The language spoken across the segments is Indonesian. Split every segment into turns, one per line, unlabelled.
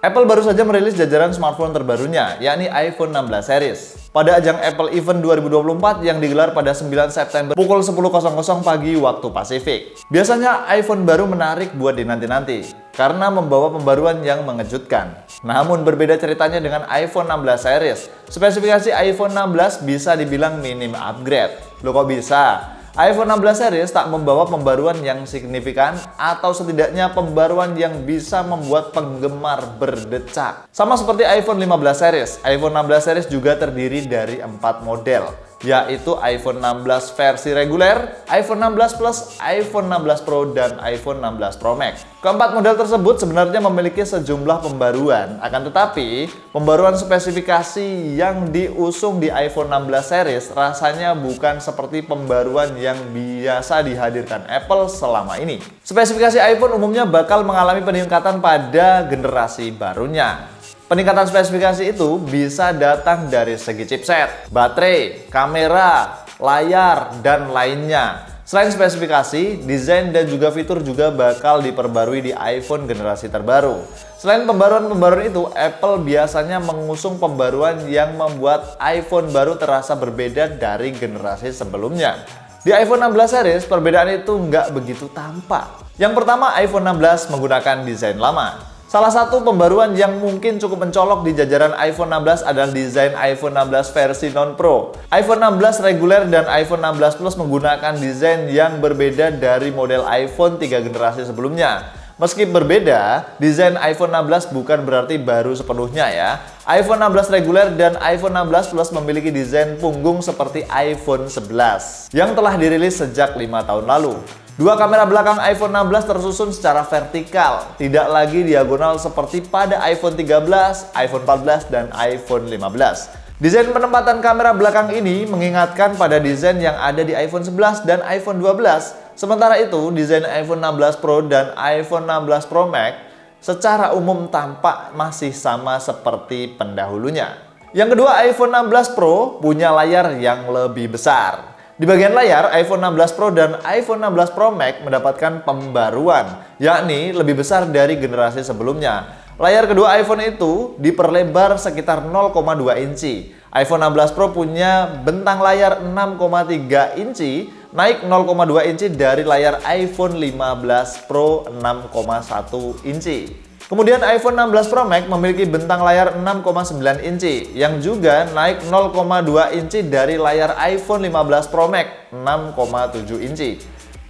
Apple baru saja merilis jajaran smartphone terbarunya, yakni iPhone 16 series. Pada ajang Apple Event 2024 yang digelar pada 9 September pukul 10.00 pagi waktu Pasifik. Biasanya iPhone baru menarik buat dinanti-nanti, karena membawa pembaruan yang mengejutkan. Namun berbeda ceritanya dengan iPhone 16 series. Spesifikasi iPhone 16 bisa dibilang minim upgrade. Loh kok bisa? iPhone 16 series tak membawa pembaruan yang signifikan atau setidaknya pembaruan yang bisa membuat penggemar berdecak. Sama seperti iPhone 15 series, iPhone 16 series juga terdiri dari 4 model, yaitu iPhone 16 versi reguler, iPhone 16 Plus, iPhone 16 Pro, dan iPhone 16 Pro Max. Keempat model tersebut sebenarnya memiliki sejumlah pembaruan, akan tetapi pembaruan spesifikasi yang diusung di iPhone 16 series rasanya bukan seperti pembaruan yang biasa dihadirkan Apple selama ini. Spesifikasi iPhone umumnya bakal mengalami peningkatan pada generasi barunya. Peningkatan spesifikasi itu bisa datang dari segi chipset, baterai, kamera, layar, dan lainnya. Selain spesifikasi, desain dan juga fitur juga bakal diperbarui di iPhone generasi terbaru. Selain pembaruan-pembaruan itu, Apple biasanya mengusung pembaruan yang membuat iPhone baru terasa berbeda dari generasi sebelumnya. Di iPhone 16 series, perbedaan itu nggak begitu tampak. Yang pertama, iPhone 16 menggunakan desain lama. Salah satu pembaruan yang mungkin cukup mencolok di jajaran iPhone 16 adalah desain iPhone 16 versi non-Pro. iPhone 16 reguler dan iPhone 16 Plus menggunakan desain yang berbeda dari model iPhone 3 generasi sebelumnya. Meski berbeda, desain iPhone 16 bukan berarti baru sepenuhnya ya. iPhone 16 reguler dan iPhone 16 Plus memiliki desain punggung seperti iPhone 11 yang telah dirilis sejak 5 tahun lalu. Dua kamera belakang iPhone 16 tersusun secara vertikal, tidak lagi diagonal seperti pada iPhone 13, iPhone 14, dan iPhone 15. Desain penempatan kamera belakang ini mengingatkan pada desain yang ada di iPhone 11 dan iPhone 12. Sementara itu, desain iPhone 16 Pro dan iPhone 16 Pro Max secara umum tampak masih sama seperti pendahulunya. Yang kedua, iPhone 16 Pro punya layar yang lebih besar. Di bagian layar, iPhone 16 Pro dan iPhone 16 Pro Max mendapatkan pembaruan, yakni lebih besar dari generasi sebelumnya. Layar kedua iPhone itu diperlebar sekitar 0,2 inci. iPhone 16 Pro punya bentang layar 6,3 inci, naik 0,2 inci dari layar iPhone 15 Pro 6,1 inci. Kemudian iPhone 16 Pro Max memiliki bentang layar 6,9 inci yang juga naik 0,2 inci dari layar iPhone 15 Pro Max 6,7 inci.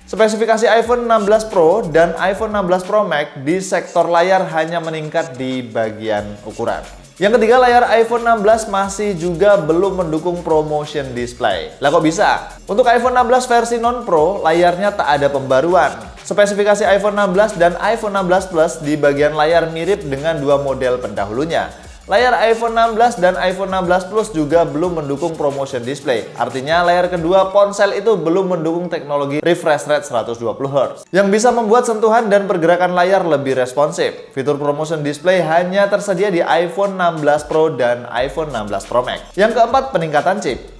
Spesifikasi iPhone 16 Pro dan iPhone 16 Pro Max di sektor layar hanya meningkat di bagian ukuran. Yang ketiga, layar iPhone 16 masih juga belum mendukung ProMotion Display. Lah kok bisa? Untuk iPhone 16 versi non-Pro, layarnya tak ada pembaruan. Spesifikasi iPhone 16 dan iPhone 16 Plus di bagian layar mirip dengan dua model pendahulunya. Layar iPhone 16 dan iPhone 16 Plus juga belum mendukung ProMotion Display. Artinya layar kedua ponsel itu belum mendukung teknologi refresh rate 120Hz yang bisa membuat sentuhan dan pergerakan layar lebih responsif. Fitur ProMotion Display hanya tersedia di iPhone 16 Pro dan iPhone 16 Pro Max. Yang keempat, peningkatan chip.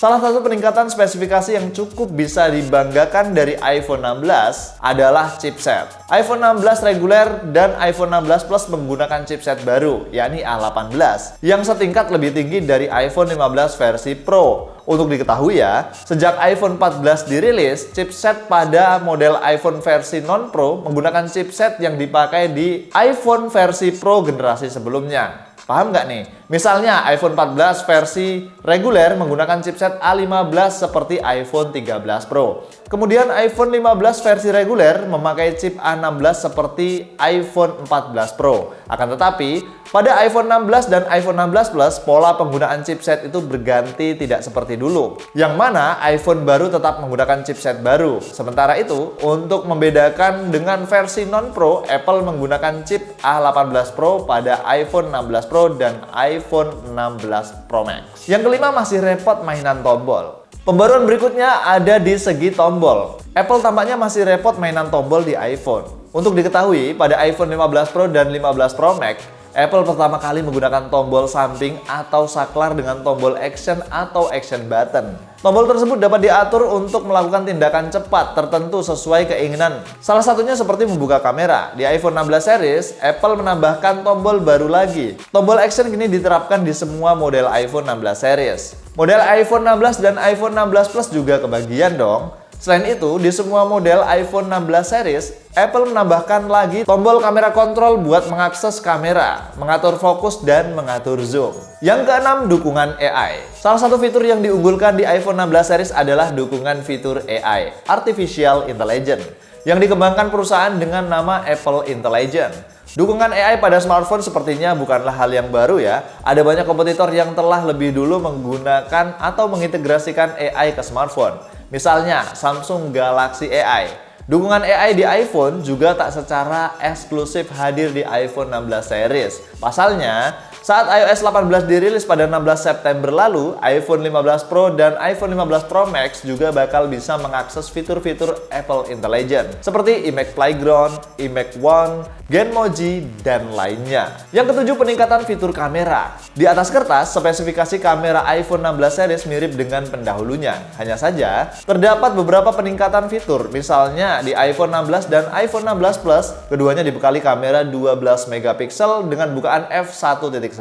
Salah satu peningkatan spesifikasi yang cukup bisa dibanggakan dari iPhone 16 adalah chipset. iPhone 16 reguler dan iPhone 16 Plus menggunakan chipset baru, yakni A18, yang setingkat lebih tinggi dari iPhone 15 versi Pro. Untuk diketahui ya, sejak iPhone 14 dirilis, chipset pada model iPhone versi non-Pro menggunakan chipset yang dipakai di iPhone versi Pro generasi sebelumnya. Paham nggak nih? Misalnya iPhone 14 versi reguler menggunakan chipset A15 seperti iPhone 13 Pro. Kemudian iPhone 15 versi reguler memakai chip A16 seperti iPhone 14 Pro. Akan tetapi, pada iPhone 16 dan iPhone 16 Plus, pola penggunaan chipset itu berganti tidak seperti dulu. Yang mana iPhone baru tetap menggunakan chipset baru. Sementara itu, untuk membedakan dengan versi non-Pro, Apple menggunakan chip A18 Pro pada iPhone 16 Pro dan iPhone 16 Pro Max. Yang kelima, masih repot mainan tombol. Pembaruan berikutnya ada di segi tombol. Apple tampaknya masih repot mainan tombol di iPhone. Untuk diketahui, pada iPhone 15 Pro dan 15 Pro Max, Apple pertama kali menggunakan tombol samping atau saklar dengan tombol action atau action button. Tombol tersebut dapat diatur untuk melakukan tindakan cepat tertentu sesuai keinginan. Salah satunya seperti membuka kamera. Di iPhone 16 series, Apple menambahkan tombol baru lagi. Tombol action kini diterapkan di semua model iPhone 16 series. Model iPhone 16 dan iPhone 16 Plus juga kebagian dong. Selain itu, di semua model iPhone 16 series, Apple menambahkan lagi tombol kamera kontrol buat mengakses kamera, mengatur fokus, dan mengatur zoom. Yang keenam, dukungan AI. Salah satu fitur yang diunggulkan di iPhone 16 series adalah dukungan fitur AI, Artificial Intelligence, yang dikembangkan perusahaan dengan nama Apple Intelligence. Dukungan AI pada smartphone sepertinya bukanlah hal yang baru ya. Ada banyak kompetitor yang telah lebih dulu menggunakan atau mengintegrasikan AI ke smartphone. Misalnya Samsung Galaxy AI. Dukungan AI di iPhone juga tak secara eksklusif hadir di iPhone 16 series. Pasalnya, saat iOS 18 dirilis pada 16 September lalu, iPhone 15 Pro dan iPhone 15 Pro Max juga bakal bisa mengakses fitur-fitur Apple Intelligence seperti iMac Playground, iMac One, Genmoji, dan lainnya. Yang ketujuh, peningkatan fitur kamera. Di atas kertas, spesifikasi kamera iPhone 16 series mirip dengan pendahulunya. Hanya saja, terdapat beberapa peningkatan fitur. Misalnya, di iPhone 16 dan iPhone 16 Plus, keduanya dibekali kamera 12 megapiksel dengan bukaan f1.9.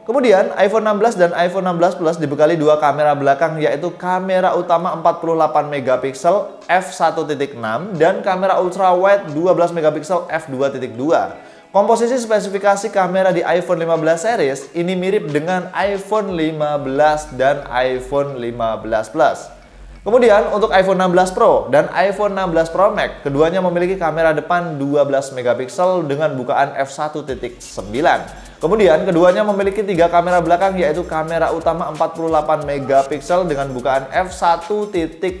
Kemudian, iPhone 16 dan iPhone 16 Plus dibekali dua kamera belakang, yaitu kamera utama 48 megapiksel f1.6 dan kamera ultrawide 12 megapiksel f2.2. Komposisi spesifikasi kamera di iPhone 15 series ini mirip dengan iPhone 15 dan iPhone 15 Plus. Kemudian untuk iPhone 16 Pro dan iPhone 16 Pro Max, keduanya memiliki kamera depan 12 megapiksel dengan bukaan f1.9. Kemudian keduanya memiliki tiga kamera belakang, yaitu kamera utama 48 megapiksel dengan bukaan f1.78,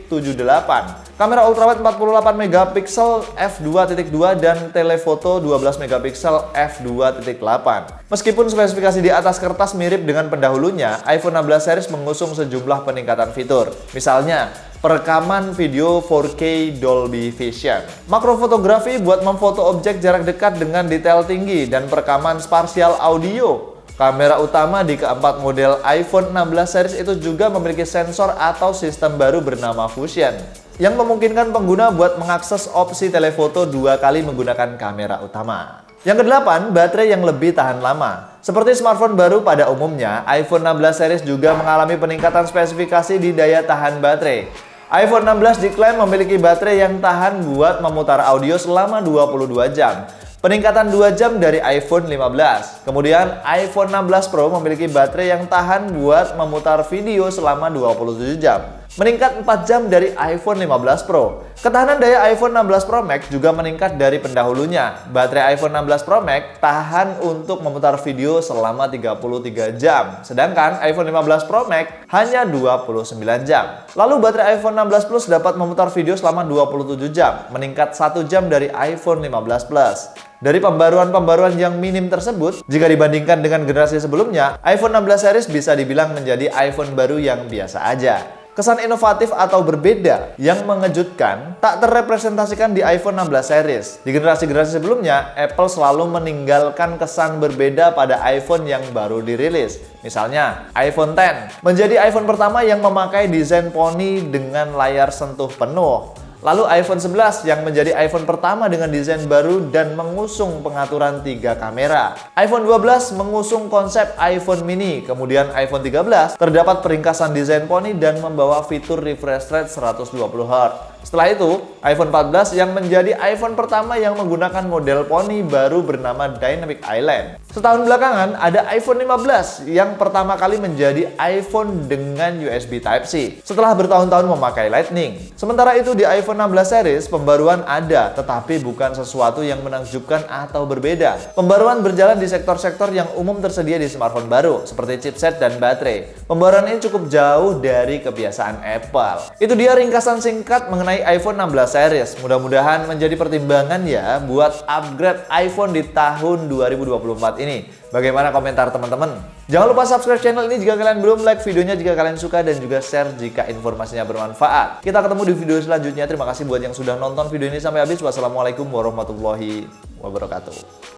kamera ultrawide 48 megapiksel f2.2 dan telefoto 12 megapiksel f2.8. Meskipun spesifikasi di atas kertas mirip dengan pendahulunya, iPhone 16 series mengusung sejumlah peningkatan fitur. Misalnya, perekaman video 4K Dolby Vision, makrofotografi buat memfoto objek jarak dekat dengan detail tinggi, dan perekaman spasial audio. Kamera utama di keempat model iPhone 16 series itu juga memiliki sensor atau sistem baru bernama Fusion, yang memungkinkan pengguna buat mengakses opsi telefoto dua kali menggunakan kamera utama. Yang kedelapan, baterai yang lebih tahan lama. Seperti smartphone baru pada umumnya, iPhone 16 series juga mengalami peningkatan spesifikasi di daya tahan baterai. iPhone 16 diklaim memiliki baterai yang tahan buat memutar audio selama 22 jam. Peningkatan 2 jam dari iPhone 15. Kemudian iPhone 16 Pro memiliki baterai yang tahan buat memutar video selama 27 jam. Meningkat 4 jam dari iPhone 15 Pro. Ketahanan daya iPhone 16 Pro Max juga meningkat dari pendahulunya. Baterai iPhone 16 Pro Max tahan untuk memutar video selama 33 jam. Sedangkan iPhone 15 Pro Max hanya 29 jam. Lalu baterai iPhone 16 Plus dapat memutar video selama 27 jam. Meningkat 1 jam dari iPhone 15 Plus. Dari pembaruan-pembaruan yang minim tersebut, jika dibandingkan dengan generasi sebelumnya, iPhone 16 series bisa dibilang menjadi iPhone baru yang biasa aja. Kesan inovatif atau berbeda yang mengejutkan tak terrepresentasikan di iPhone 16 series. Di generasi-generasi sebelumnya, Apple selalu meninggalkan kesan berbeda pada iPhone yang baru dirilis. Misalnya, iPhone X menjadi iPhone pertama yang memakai desain poni dengan layar sentuh penuh. Lalu iPhone 11 yang menjadi iPhone pertama dengan desain baru dan mengusung pengaturan 3 kamera. iPhone 12 mengusung konsep iPhone mini. Kemudian iPhone 13 terdapat peringkasan desain poni dan membawa fitur refresh rate 120Hz. Setelah itu, iPhone 14 yang menjadi iPhone pertama yang menggunakan model poni baru bernama Dynamic Island. Setahun belakangan, ada iPhone 15 yang pertama kali menjadi iPhone dengan USB Type-C setelah bertahun-tahun memakai Lightning. Sementara itu di iPhone 16 series, pembaruan ada, tetapi bukan sesuatu yang menakjubkan atau berbeda. Pembaruan berjalan di sektor-sektor yang umum tersedia di smartphone baru, seperti chipset dan baterai. Pembaruan ini cukup jauh dari kebiasaan Apple. Itu dia ringkasan singkat mengenai iPhone 16 series. Mudah-mudahan menjadi pertimbangan ya buat upgrade iPhone di tahun 2024 ini. Bagaimana komentar teman-teman? Jangan lupa subscribe channel ini jika kalian belum, like videonya jika kalian suka, dan juga share jika informasinya bermanfaat. Kita ketemu di video selanjutnya. Terima kasih buat yang sudah nonton video ini sampai habis. Wassalamualaikum warahmatullahi wabarakatuh.